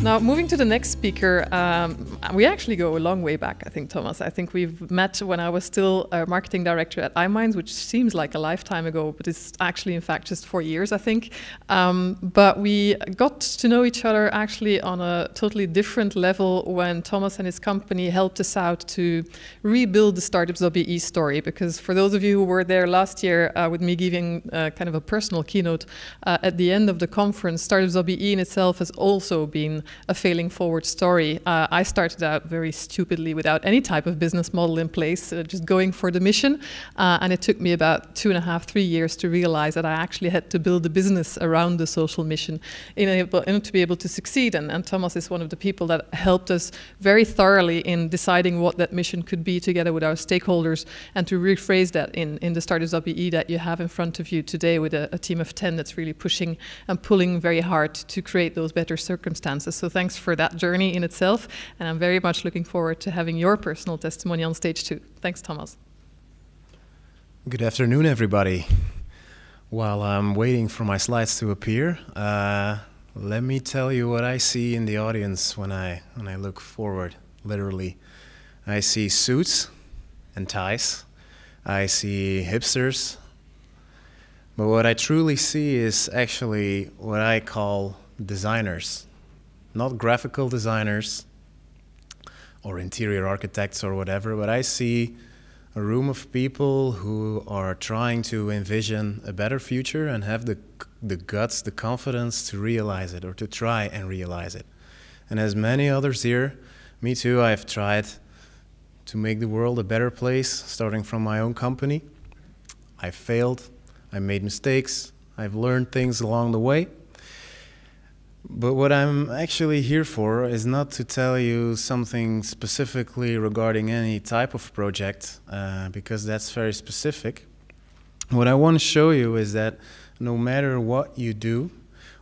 Now, moving to the next speaker, we actually go a long way back, I think, Thomas. I think we've met when I was still a marketing director at iMinds, which seems like a lifetime ago, but it's actually, in fact, just 4 years, I think. But we got to know each other actually on a totally different level when Thomas and his company helped us out to rebuild the Startups.be story. Because for those of you who were there last year with me giving kind of a personal keynote at the end of the conference, Startups.be in itself has also been a failing forward story. I started out very stupidly without any type of business model in place, just going for the mission. And it took me about 2.5, 3 years to realize that I actually had to build a business around the social mission in order to be able to succeed. And Thomas is one of the people that helped us very thoroughly in deciding what that mission could be together with our stakeholders and to rephrase that in the Startups.be that you have in front of you today with a team of 10 that's really pushing and pulling very hard to create those better circumstances. So thanks for that journey in itself, and I'm very much looking forward to having your personal testimony on stage too. Thanks, Thomas. Good afternoon, everybody. While I'm waiting for my slides to appear, let me tell you what I see in the audience when I look forward, literally. I see suits and ties. I see hipsters. But what I truly see is actually what I call designers. Not graphical designers or interior architects or whatever, but I see a room of people who are trying to envision a better future and have the guts, the confidence to realize it or to try and realize it. And as many others here, me too, I've tried to make the world a better place, starting from my own company. I failed, I made mistakes, I've learned things along the way. But what I'm actually here for is not to tell you something specifically regarding any type of project, because that's very specific. What I want to show you is that no matter what you do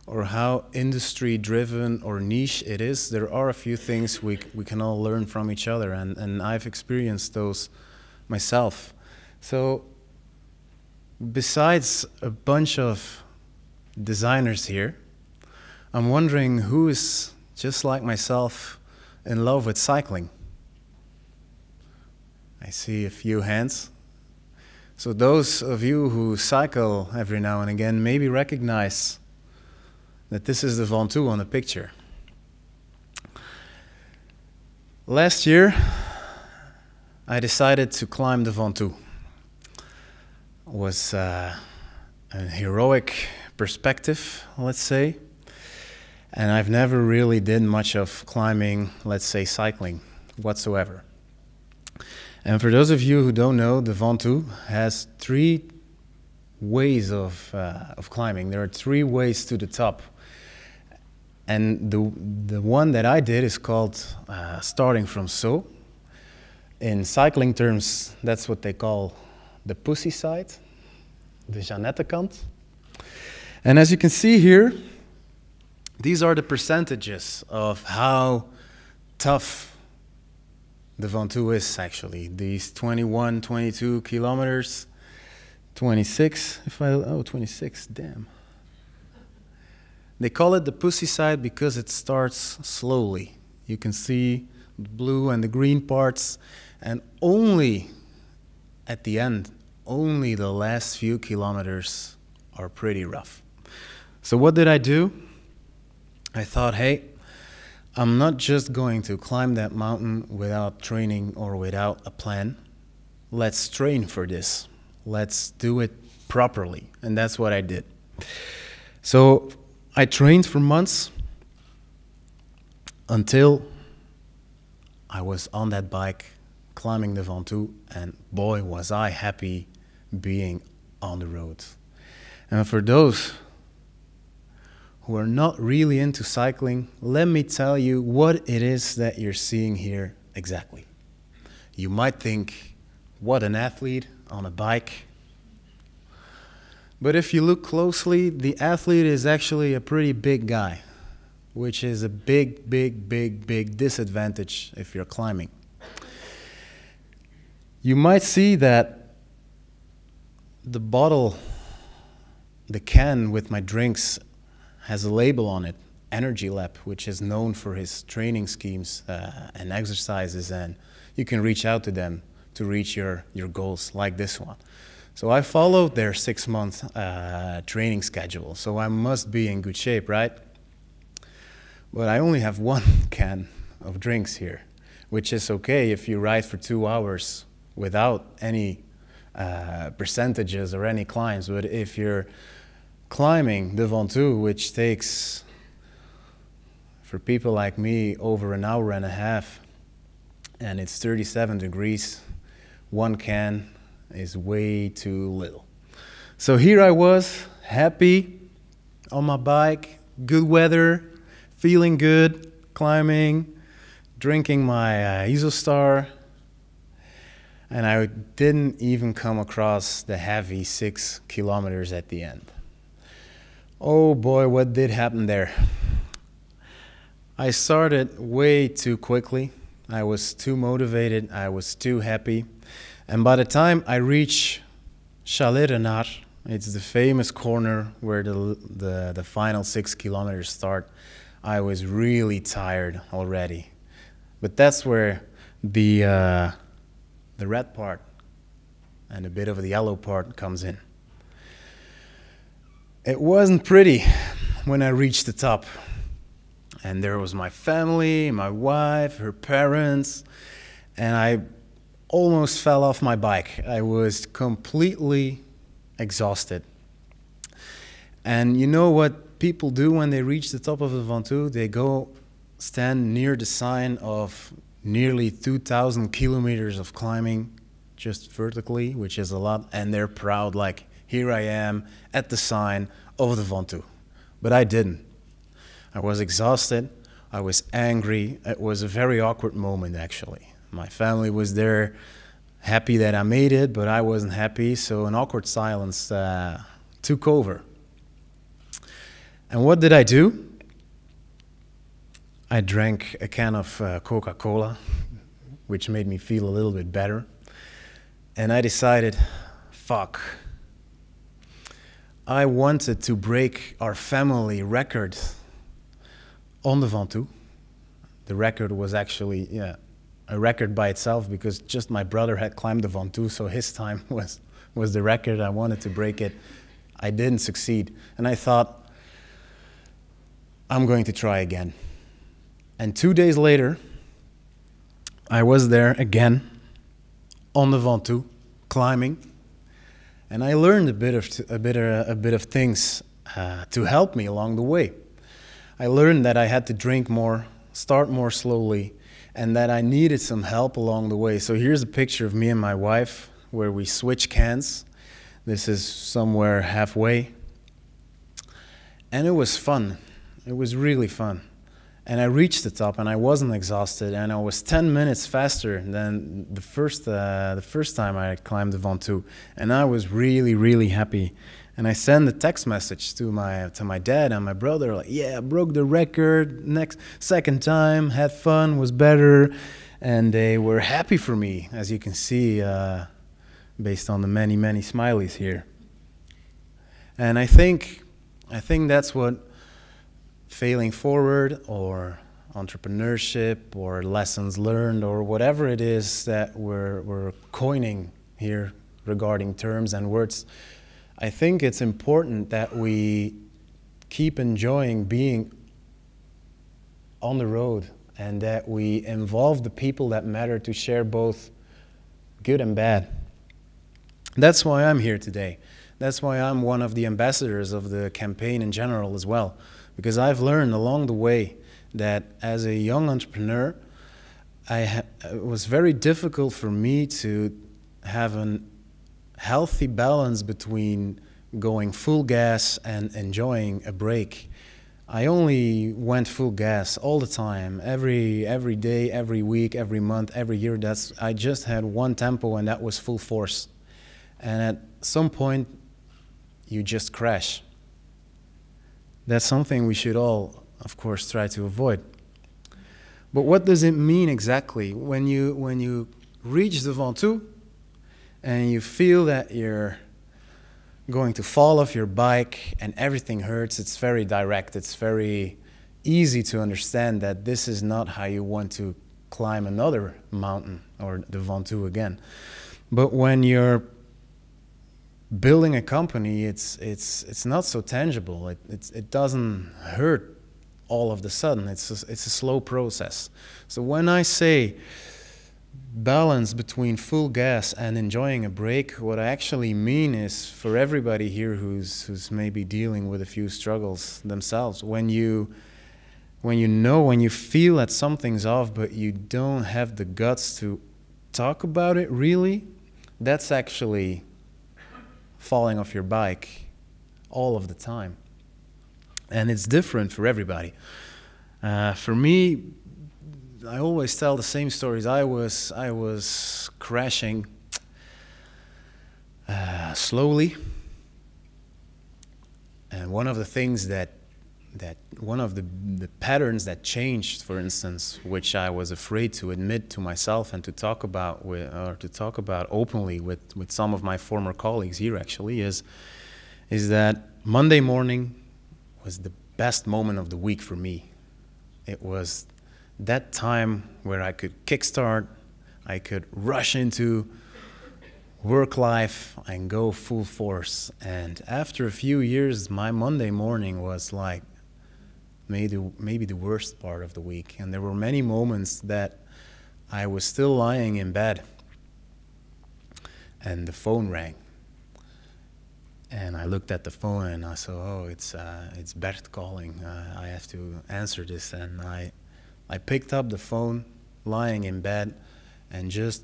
or how industry-driven or niche it is, there are a few things we can all learn from each other, and I've experienced those myself. So besides a bunch of designers here, I'm wondering who is, just like myself, in love with cycling. I see a few hands. So those of you who cycle every now and again maybe recognize that this is the Ventoux on the picture. Last year, I decided to climb the Ventoux. It was a heroic perspective, let's say. And I've never really did much of climbing, let's say cycling, whatsoever. And for those of you who don't know, the Ventoux has 3 ways of climbing. There are 3 ways to the top. And the one that I did is called starting from Sceaux. In cycling terms, that's what they call the pussy side, the Jeannettekant. And as you can see here, these are the percentages of how tough the Ventoux is actually. These 21, 22 kilometers, 26, 26, damn. They call it the pussy side because it starts slowly. You can see the blue and the green parts, and only at the end, only the last few kilometers are pretty rough. So what did I do? I thought, hey, I'm not just going to climb that mountain without training or without a plan. Let's train for this. Let's do it properly. And that's what I did. So I trained for months until I was on that bike climbing the Ventoux, and boy, was I happy being on the road. And for those who are not really into cycling, let me tell you what it is that you're seeing here exactly. You might think, what an athlete on a bike. But if you look closely, the athlete is actually a pretty big guy, which is a big disadvantage if you're climbing. You might see that the bottle, the can with my drinks, has a label on it. energy lab, which is known for his training schemes and exercises, and you can reach out to them to reach your goals like this one. So I followed their 6-month training schedule, so I must be in good shape, right? But I only have 1 can of drinks here, which is okay if you ride for 2 hours without any percentages or any climbs. But if you're climbing the Ventoux, which takes, for people like me, over an hour and a half, and it's 37 degrees, 1 can is way too little. So here I was, happy, on my bike, good weather, feeling good, climbing, drinking my Isostar, and I didn't even come across the heavy 6 kilometers at the end. Oh boy, what did happen there? I started way too quickly. I was too motivated, I was too happy, and by the time I reached Chalet Renard, it's the famous corner where the final 6 kilometers start, I was really tired already. But that's where the red part and a bit of the yellow part comes in. It wasn't pretty when I reached the top. And there was my family, my wife, her parents, and I almost fell off my bike. I was completely exhausted. And you know what people do when they reach the top of the Ventoux? They go stand near the sign of nearly 2,000 kilometers of climbing just vertically, which is a lot, and they're proud, like, here I am at the sign of the Ventoux. But I didn't. I was exhausted, I was angry. It was a very awkward moment, actually. My family was there, happy that I made it, but I wasn't happy, so an awkward silence took over. And what did I do? I drank a can of Coca-Cola, which made me feel a little bit better. And I decided, fuck. I wanted to break our family record on the Ventoux. The record was actually, a record by itself, because just my brother had climbed the Ventoux, so his time was the record. I wanted to break it. I didn't succeed. And I thought, I'm going to try again. And 2 days later, I was there again on the Ventoux, climbing, and I learned a bit of things to help me along the way. I learned that I had to drink more, start more slowly, and that I needed some help along the way. So here's a picture of me and my wife where we switch cans. This is somewhere halfway. And it was fun. It was really fun. And I reached the top, and I wasn't exhausted, and I was 10 minutes faster than the first time I climbed the Ventoux, and I was really, really happy. And I sent a text message to my dad and my brother, like, yeah, I broke the record, second time, had fun, was better, and they were happy for me, as you can see, based on the many, many smileys here. And I think that's what failing forward, or entrepreneurship, or lessons learned, or whatever it is that we're coining here regarding terms and words, I think it's important that we keep enjoying being on the road, and that we involve the people that matter to share both good and bad. That's why I'm here today. That's why I'm one of the ambassadors of the campaign in general as well. Because I've learned along the way that as a young entrepreneur, it was very difficult for me to have a healthy balance between going full gas and enjoying a break. I only went full gas all the time, every day, every week, every month, every year. I just had one tempo, and that was full force. And at some point, you just crash. That's something we should all, of course, try to avoid. But what does it mean exactly when you reach the Ventoux and you feel that you're going to fall off your bike and everything hurts? It's very direct. It's very easy to understand that this is not how you want to climb another mountain or the Ventoux again. But when you're building a company, it's not so tangible. It doesn't hurt all of the sudden. It's a slow process. So when I say balance between full gas and enjoying a break, what I actually mean is for everybody here who's maybe dealing with a few struggles themselves, when you feel that something's off but you don't have the guts to talk about it really, that's actually falling off your bike all of the time. And it's different for everybody. For me, I always tell the same stories. I was crashing slowly, and one of the things that one of the patterns that changed, for instance, which I was afraid to admit to myself and to talk about openly with some of my former colleagues here actually, is that Monday morning was the best moment of the week for me. It was that time where I could kickstart, I could rush into work life and go full force. And after a few years, my Monday morning was like maybe the worst part of the week. And there were many moments that I was still lying in bed and the phone rang. And I looked at the phone and I saw, oh, it's Bert calling. I have to answer this. And I picked up the phone, lying in bed, and just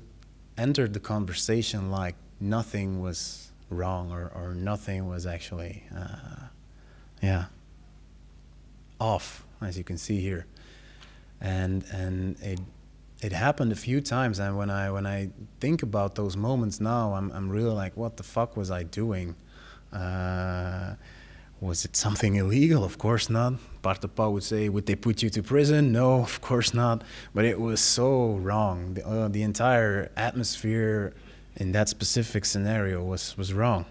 entered the conversation like nothing was wrong or nothing was actually, off, as you can see here. And it happened a few times. And when I think about those moments now, I'm really like, what the fuck was I doing? Was it something illegal? Of course not. Partapa would say, would they put you to prison? No, of course not. But it was so wrong. The entire atmosphere in that specific scenario was wrong.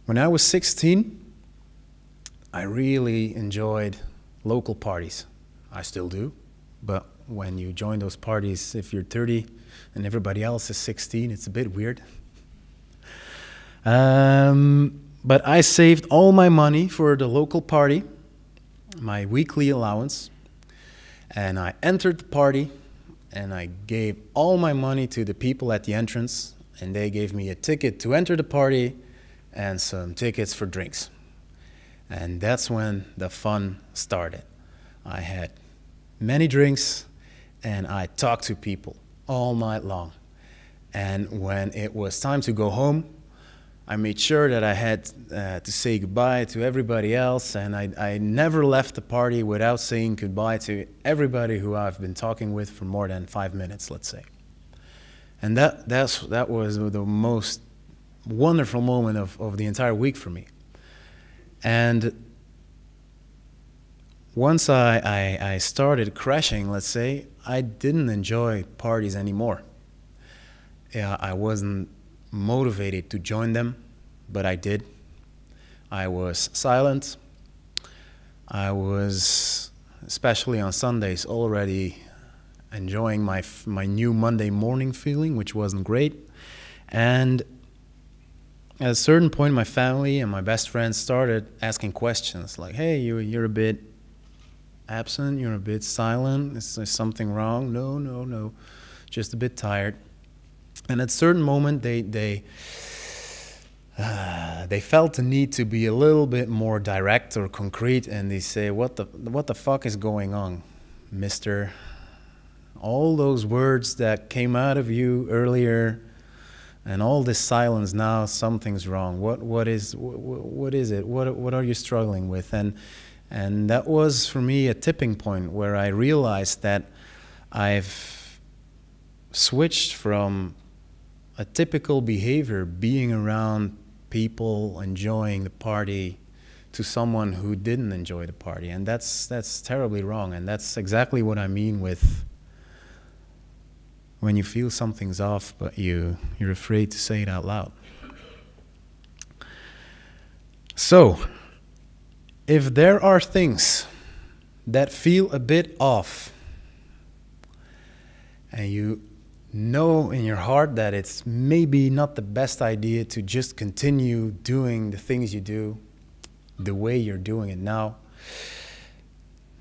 When I was 16, I really enjoyed local parties. I still do. But when you join those parties, if you're 30 and everybody else is 16, it's a bit weird. But I saved all my money for the local party, my weekly allowance, and I entered the party and I gave all my money to the people at the entrance, and they gave me a ticket to enter the party and some tickets for drinks. And that's when the fun started. I had many drinks and I talked to people all night long. And when it was time to go home, I made sure that I had to say goodbye to everybody else, and I never left the party without saying goodbye to everybody who I've been talking with for more than 5 minutes, let's say. And that was the most wonderful moment of the entire week for me. And once I started crashing, let's say, I didn't enjoy parties anymore. Yeah, I wasn't motivated to join them, but I did. I was silent. I was, especially on Sundays, already enjoying my new Monday morning feeling, which wasn't great. And at a certain point, my family and my best friends started asking questions like, hey, you're a bit absent, you're a bit silent, is there something wrong? No, just a bit tired. And at a certain moment, they felt the need to be a little bit more direct or concrete, and they say, what the fuck is going on, mister? All those words that came out of you earlier and all this silence now, something's wrong. What is it? What are you struggling with? And that was for me a tipping point where I realized that I've switched from a typical behavior, being around people, enjoying the party, to someone who didn't enjoy the party. And that's terribly wrong. And that's exactly what I mean with when you feel something's off, but you're afraid to say it out loud. So, if there are things that feel a bit off, and you know in your heart that it's maybe not the best idea to just continue doing the things you do the way you're doing it now,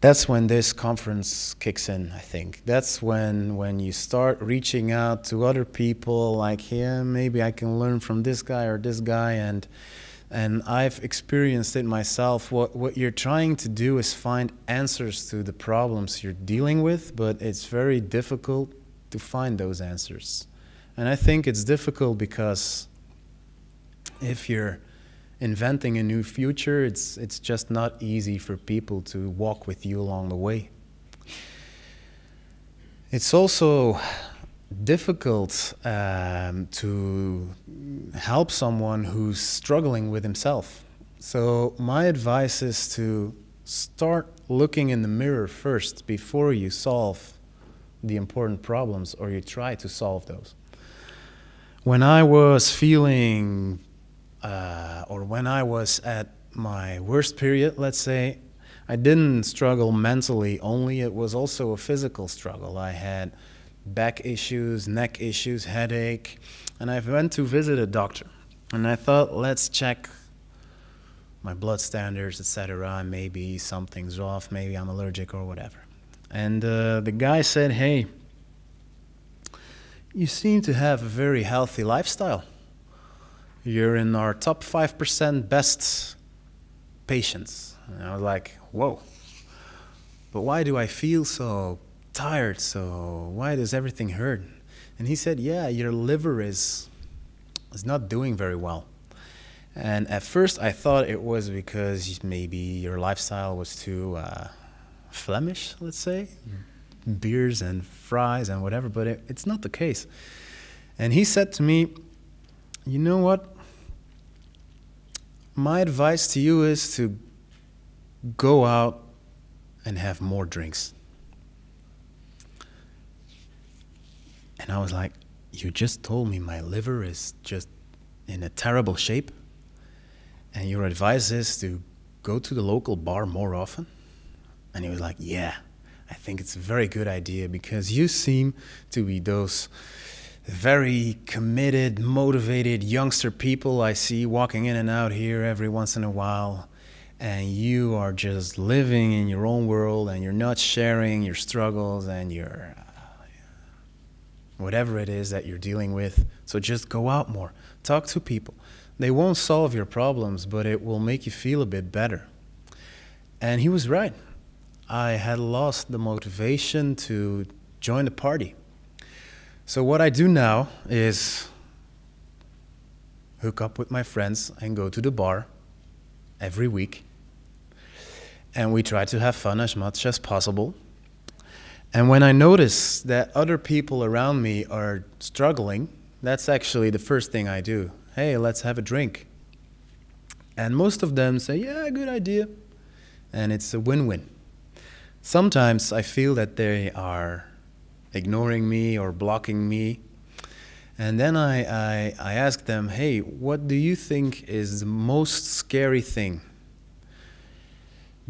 that's when this conference kicks in, I think. That's when you start reaching out to other people, like, yeah, maybe I can learn from this guy or this guy, and I've experienced it myself. What you're trying to do is find answers to the problems you're dealing with, but it's very difficult to find those answers. And I think it's difficult because if you're inventing a new future, it's just not easy for people to walk with you along the way. It's also difficult to help someone who's struggling with himself. So my advice is to start looking in the mirror first before you solve the important problems or you try to solve those. When I was feeling or when I was at my worst period, let's say, I didn't struggle mentally only, it was also a physical struggle. I had back issues, neck issues, headache, and I went to visit a doctor. And I thought, let's check my blood standards, etc. Maybe something's off, maybe I'm allergic or whatever. And the guy said, hey, you seem to have a very healthy lifestyle. You're in our top 5% best patients. And I was like, whoa, but why do I feel so tired? So why does everything hurt? And he said, yeah, your liver is not doing very well. And at first I thought it was because maybe your lifestyle was too Flemish, let's say, beers and fries and whatever, but it's not the case. And he said to me, you know what? My advice to you is to go out and have more drinks. And I was like, you just told me my liver is just in a terrible shape, and your advice is to go to the local bar more often? And he was like, yeah, I think it's a very good idea because you seem to be those very committed, motivated youngster people I see walking in and out here every once in a while, and you are just living in your own world and you're not sharing your struggles and your whatever it is that you're dealing with. So just go out more, talk to people. They won't solve your problems, but it will make you feel a bit better. And he was right. I had lost the motivation to join the party. So what I do now is hook up with my friends and go to the bar every week. And we try to have fun as much as possible. And when I notice that other people around me are struggling, that's actually the first thing I do. Hey, let's have a drink. And most of them say, yeah, good idea. And it's a win-win. Sometimes I feel that they are ignoring me or blocking me. And then I ask them, hey, what do you think is the most scary thing?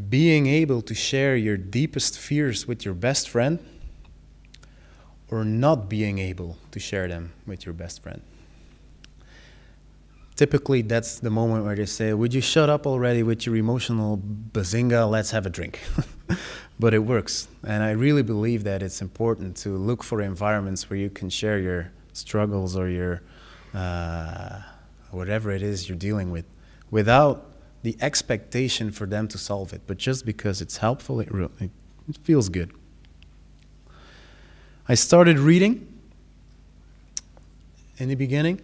Being able to share your deepest fears with your best friend, or not being able to share them with your best friend? Typically, that's the moment where they say, would you shut up already with your emotional bazinga, let's have a drink. But it works. And I really believe that it's important to look for environments where you can share your struggles or your whatever it is you're dealing with, without the expectation for them to solve it, but just because it's helpful, it feels good. I started reading in the beginning,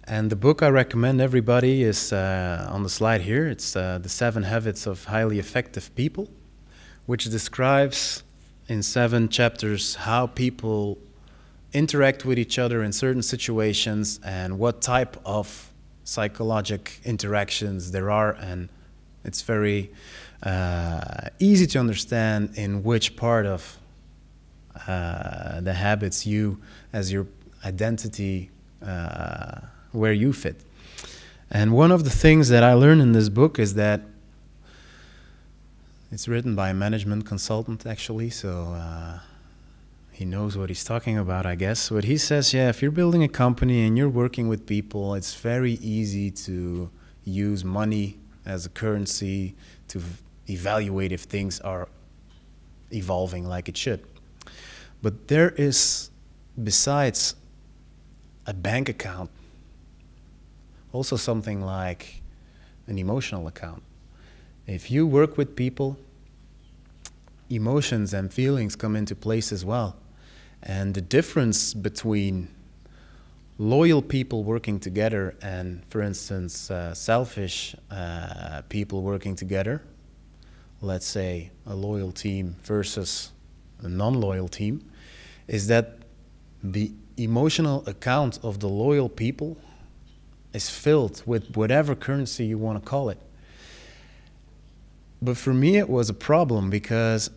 and the book I recommend everybody is on the slide here. It's The 7 Habits of Highly Effective People, which describes in 7 chapters how people interact with each other in certain situations and what type of psychologic interactions there are, and it's very easy to understand in which part of the habits you, as your identity, where you fit. And one of the things that I learned in this book is that It's written by a management consultant, actually, so he knows what he's talking about, I guess. But he says, yeah, if you're building a company and you're working with people, it's very easy to use money as a currency to evaluate if things are evolving like it should. But there is, besides a bank account, also something like an emotional account. If you work with people, emotions and feelings come into place as well. And the difference between loyal people working together and, for instance, selfish people working together, let's say a loyal team versus a non-loyal team, is that the emotional account of the loyal people is filled with whatever currency you want to call it. But for me, it was a problem because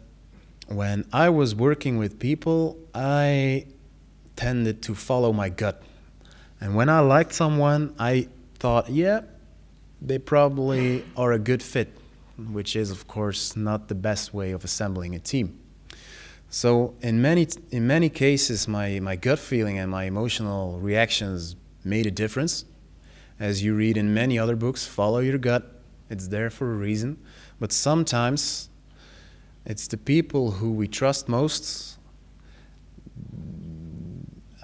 when I was working with people, I tended to follow my gut. And when I liked someone, I thought, yeah, they probably are a good fit, which is, of course, not the best way of assembling a team. So in many cases, my gut feeling and my emotional reactions made a difference. As you read in many other books, follow your gut. It's there for a reason. But sometimes it's the people who we trust most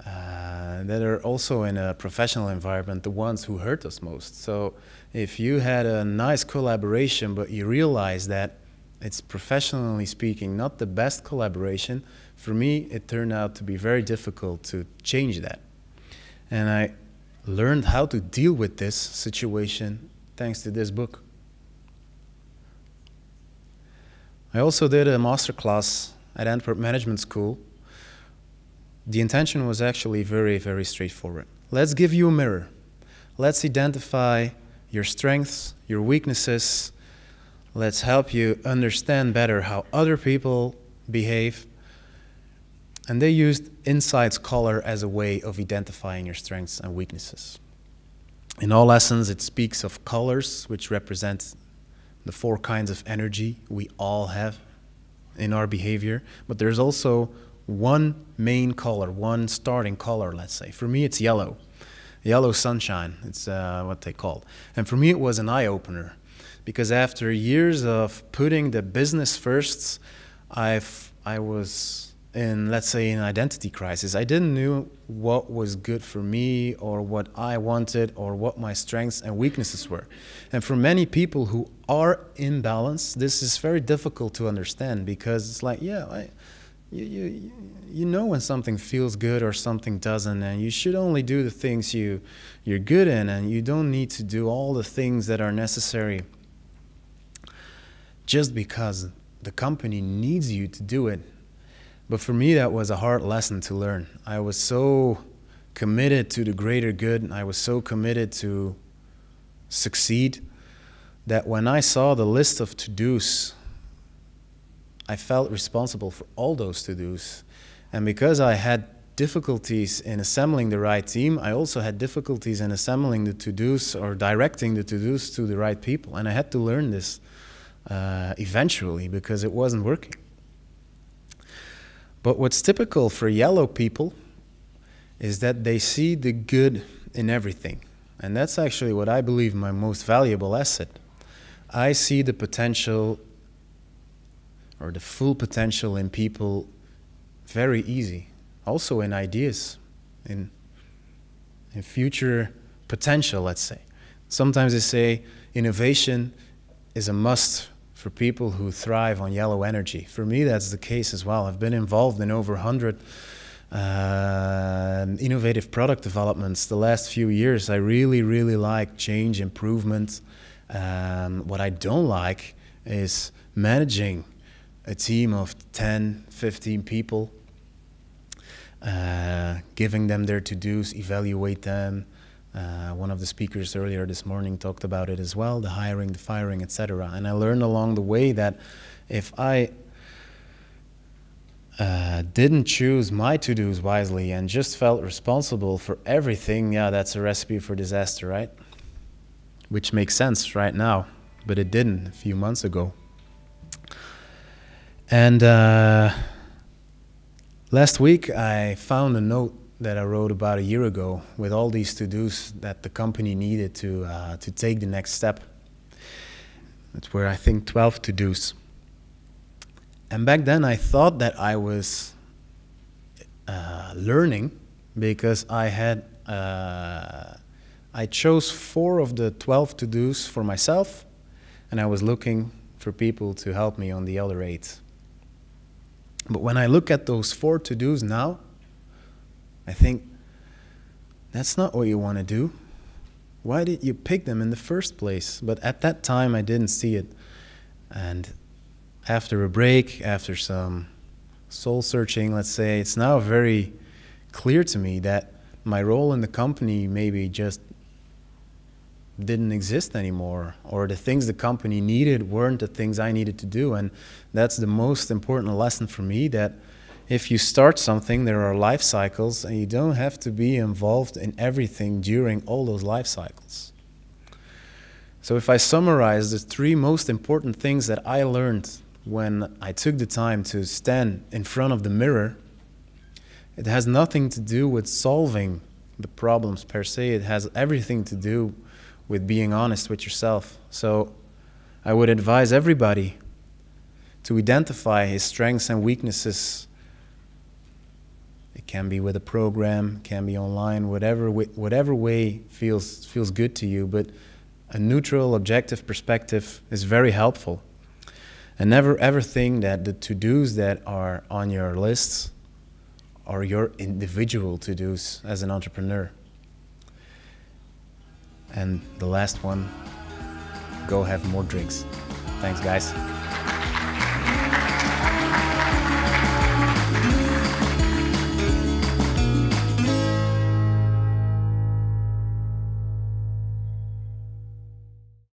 that are also in a professional environment, the ones who hurt us most. So if you had a nice collaboration, but you realize that it's, professionally speaking, not the best collaboration, for me, it turned out to be very difficult to change that. And I learned how to deal with this situation thanks to this book. I also did a masterclass at Antwerp Management School. The intention was actually very, very straightforward. Let's give you a mirror. Let's identify your strengths, your weaknesses. Let's help you understand better how other people behave. And they used Insight's color as a way of identifying your strengths and weaknesses. In all lessons, it speaks of colors, which represent the 4 kinds of energy we all have in our behavior. But there's also one main color, one starting color, let's say. For me, it's yellow. Yellow sunshine, it's what they call. And for me, it was an eye-opener. Because after years of putting the business first, I was in, let's say, an identity crisis. I didn't know what was good for me or what I wanted or what my strengths and weaknesses were. And for many people who are in balance, this is very difficult to understand because it's like, yeah, you know when something feels good or something doesn't, and you should only do the things you're good in, and you don't need to do all the things that are necessary just because the company needs you to do it. But for me, that was a hard lesson to learn. I was so committed to the greater good, I was so committed to succeed, that when I saw the list of to-dos, I felt responsible for all those to-dos. And because I had difficulties in assembling the right team, I also had difficulties in assembling the to-dos or directing the to-dos to the right people. And I had to learn this eventually because it wasn't working. But what's typical for yellow people is that they see the good in everything. And that's actually what I believe my most valuable asset. I see the potential or the full potential in people very easy. Also in ideas, in future potential, let's say. Sometimes they say innovation is a must for people who thrive on yellow energy. For me, that's the case as well. I've been involved in over 100 innovative product developments the last few years. I really, really like change, improvement. What I don't like is managing a team of 10, 15 people, giving them their to-dos, evaluate them. One of the speakers earlier this morning talked about it as well, the hiring, the firing, etc. And I learned along the way that if I didn't choose my to-dos wisely and just felt responsible for everything, yeah, that's a recipe for disaster, right? Which makes sense right now, but it didn't a few months ago. And last week I found a note that I wrote about a year ago with all these to-dos that the company needed to take the next step. That's where I think 12 to-dos. And back then I thought that I was learning because I chose 4 of the 12 to-dos for myself, and I was looking for people to help me on the other 8. But when I look at those 4 to-dos now, I think, that's not what you want to do. Why did you pick them in the first place? But at that time, I didn't see it. And after a break, after some soul searching, let's say, it's now very clear to me that my role in the company maybe just didn't exist anymore, or the things the company needed weren't the things I needed to do. And that's the most important lesson for me, that if you start something, there are life cycles, and you don't have to be involved in everything during all those life cycles. So if I summarize the 3 most important things that I learned when I took the time to stand in front of the mirror, it has nothing to do with solving the problems per se. It has everything to do with being honest with yourself. So I would advise everybody to identify his strengths and weaknesses. It can be with a program, can be online, whatever way feels good to you, but a neutral, objective perspective is very helpful. And never ever think that the to-dos that are on your lists are your individual to-dos as an entrepreneur. And the last one, go have more drinks. Thanks, guys.